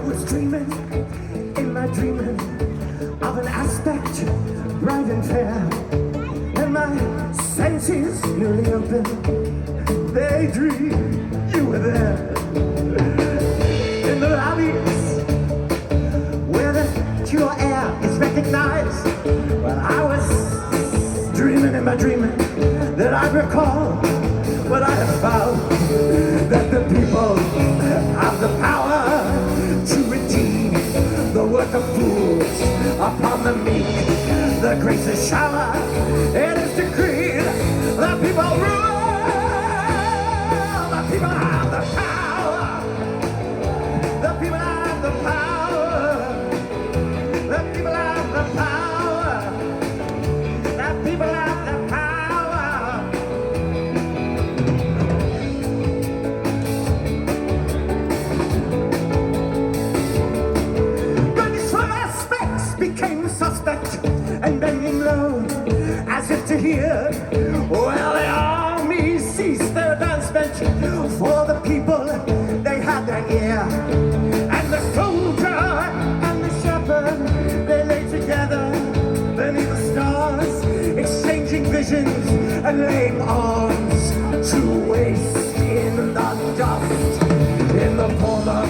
was dreaming, in my dreaming, of an aspect bright and fair, and my senses newly open, they dreamed you were there. In the valleys, where the pure air is recognized, well, I was dreaming in my dreaming that I recall what I have found, that the people have the power to redeem the work of fools upon the meek. The graces shower, it is decreed, the people rule, the people have the power, the people have the power, the people have the power, the people have the power. Became suspect and bending low as if to hear, well, the army ceased their dance bench for the people, they had their ear, and the soldier and the shepherd, they lay together beneath the stars, exchanging visions and laying arms to waste in the dust, in the form of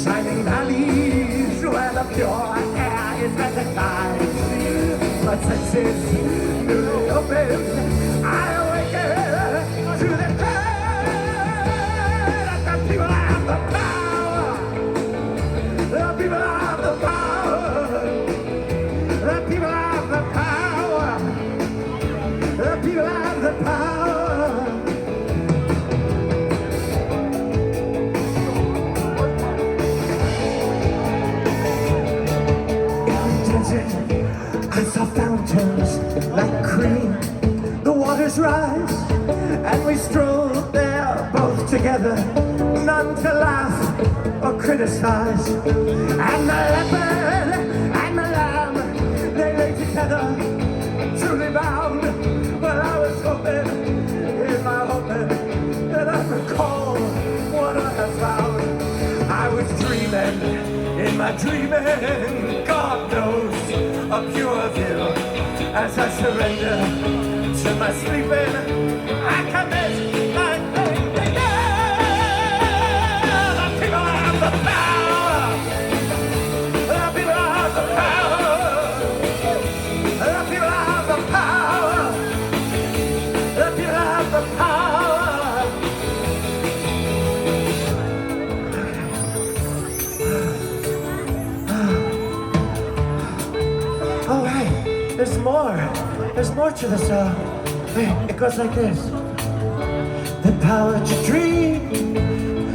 shining valleys where the pure air is recognized. My senses newly open, I awaken to the fact that the people have the power. The people have the power. The people have the power. The people have the power. I saw fountains like cream, the waters rise, and we strolled there both together, none to laugh or criticize. And the leopard and the lamb, they lay together, truly bound. But I was hoping, in my hoping, that I recall what I have found. I was dreaming, in my dreaming, God knows, a pure view. As I surrender to my sleeping, I commit my thing to you. The people have the power. The people have the power. The people have the power. The people have the power. Oh, hey, there's more. There's more to the song. It goes like this. The power to dream,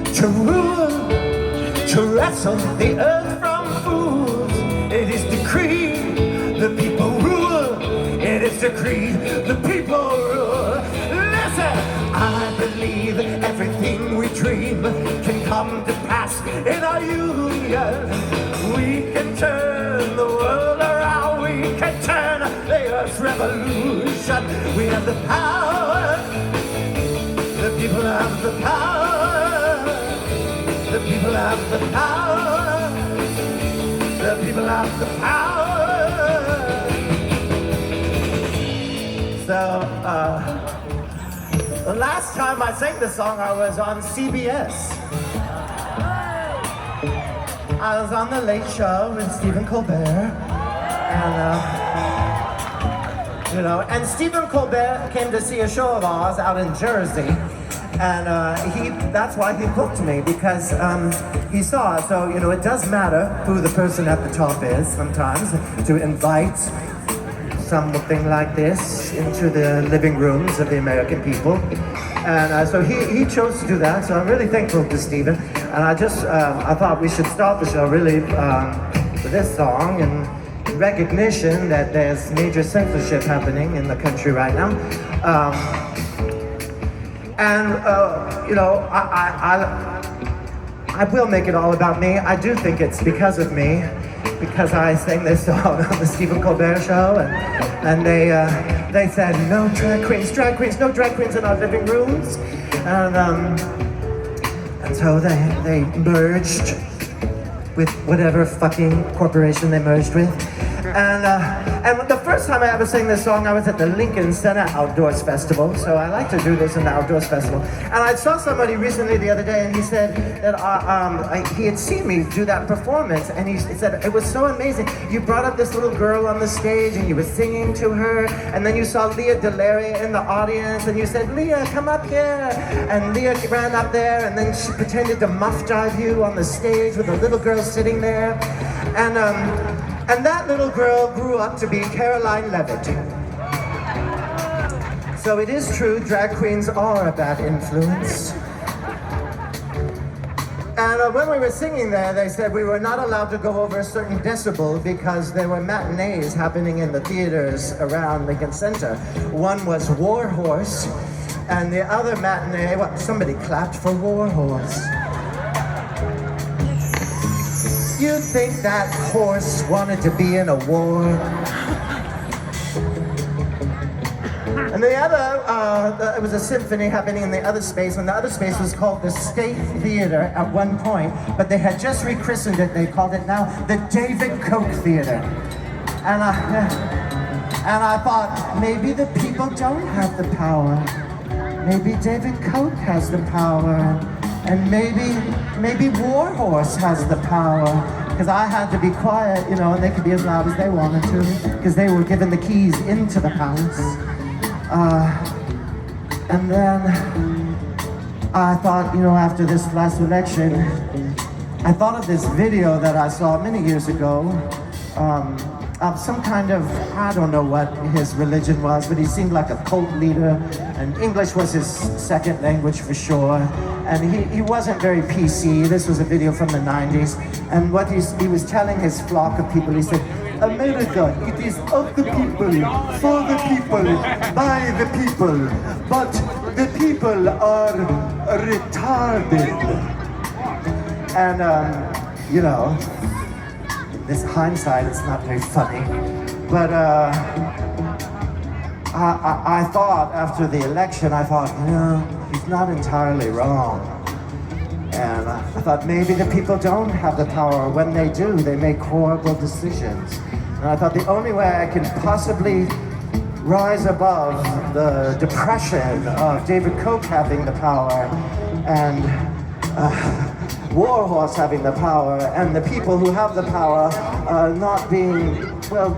to rule, to wrestle the earth from fools. It is decreed, the people rule. It is decreed, the people rule. Listen, I believe everything we dream can come to pass in our union. We can turn the world around. We can turn the earth's revolution. We have the power. The people have the power. The people have the power. The people have the power. So, the last time I sang this song, I was on CBS. I was on the Late Show with Stephen Colbert, and and Stephen Colbert came to see a show of ours out in Jersey, and that's why he booked me, because he saw it. So it does matter who the person at the top is sometimes to invite something like this into the living rooms of the American people. And so he chose to do that, so I'm really thankful to Stephen. And I thought we should start the show really with this song in recognition that there's major censorship happening in the country right now. I will make it all about me. I do think it's because of me, because I sang this song on the Stephen Colbert Show, and they said no drag queens, no drag queens in our living rooms, and so they merged with whatever fucking corporation they merged with. And the first time I ever sang this song, I was at the Lincoln Center Outdoors Festival. So I like to do this in the Outdoors Festival. And I saw somebody recently the other day, and he said that he had seen me do that performance, and he said it was so amazing. You brought up this little girl on the stage, and you were singing to her, and then you saw Leah Delaria in the audience, and you said, "Leah, come up here." And Leah ran up there, and then she pretended to muff jive you on the stage with a little girl sitting there, and that little girl grew up to be Caroline Levitt. So it is true, drag queens are a bad influence. And when we were singing there, they said we were not allowed to go over a certain decibel because there were matinees happening in the theaters around Lincoln Center. One was War Horse, and the other matinee, somebody clapped for War Horse. You think that horse wanted to be in a war? And the other, it was a symphony happening in the other space, and the other space was called the State Theater at one point, but they had just rechristened it. They called it now the David Koch Theater. And I thought, maybe the people don't have the power. Maybe David Koch has the power, and maybe War Horse has the power. Because I had to be quiet, you know, and they could be as loud as they wanted to, because they were given the keys into the palace. And then I thought, you know, after this last election, I thought of this video that I saw many years ago of some kind of, I don't know what his religion was, but he seemed like a cult leader, and English was his second language for sure, and he wasn't very PC. This was a video from the 90s, and what he was telling his flock of people, he said, "America, it is of the people, for the people, by the people, but the people are retarded." And, you know, this hindsight, it's not very funny, but I thought after the election, I thought, you know, he's not entirely wrong. And I thought maybe the people don't have the power. When they do, they make horrible decisions. And I thought the only way I can possibly rise above the depression of David Koch having the power and War Horse having the power, and the people who have the power not being, well,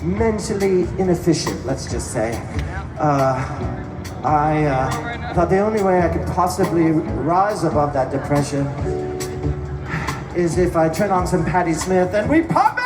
mentally inefficient, let's just say. I thought the only way I could possibly rise above that depression is if I turn on some Patti Smith and we pop it!